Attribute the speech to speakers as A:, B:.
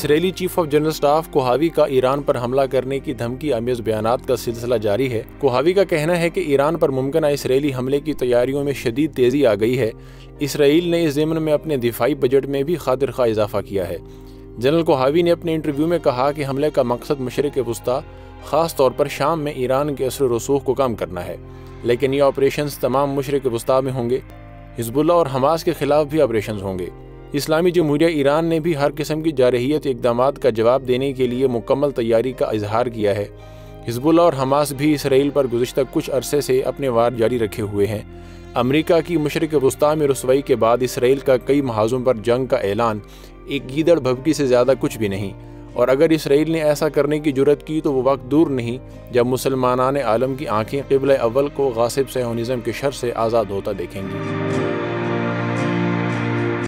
A: Israeli chief of general staff Kohavi کا Iran پر حملہ کرنے کی دھمکی آمیز بیانات کا سلسلہ جاری ہے۔ کوہاوی کا کہنا ہے کہ ایران پر ممکنہ اسرائیلی حملے کی تیاریوں میں شدید تیزی آ گئی ہے۔ اسرائیل نے اس ضمن میں اپنے دفاعی بجٹ میں بھی خاطر خواہ اضافہ کیا ہے۔ جنرل کوہاوی نے اپنے انٹرویو میں کہا کہ حملے کا مقصد مشرق وسطیٰ خاص طور پر شام میں ایران کے اثر و رسوخ کو کم کرنا ہے، لیکن یہ آپریشنز تمام مشرق وسطیٰ میں ہوں گے۔ حزب اللہ اور حماس کے خلاف بھی آپریشنز ہوں گے۔ اسلامی جمہوریہ ایران نے بھی ہر قسم کی جارحیت اقدامات کا جواب دینے کے لیے مکمل تیاری کا اظہار کیا ہے۔ حزب اللہ اور حماس بھی اسرائیل پر گزشتہ کچھ عرصے سے اپنے وار جاری رکھے ہوئے ہیں۔ امریکہ کی مشرق وسطیٰ میں رسوائی کے بعد اسرائیل کا کئی محاذوں پر جنگ کا اعلان ایک گیدڑ بھبکی سے زیادہ کچھ بھی نہیں، اور اگر اسرائیل نے ایسا کرنے کی جرات کی تو وہ وقت دور نہیں جب مسلمانان عالم کی آنکھیں قبلہ اول کو غاصب صہیونزم کے شر سے آزاد ہوتا دیکھیں گی۔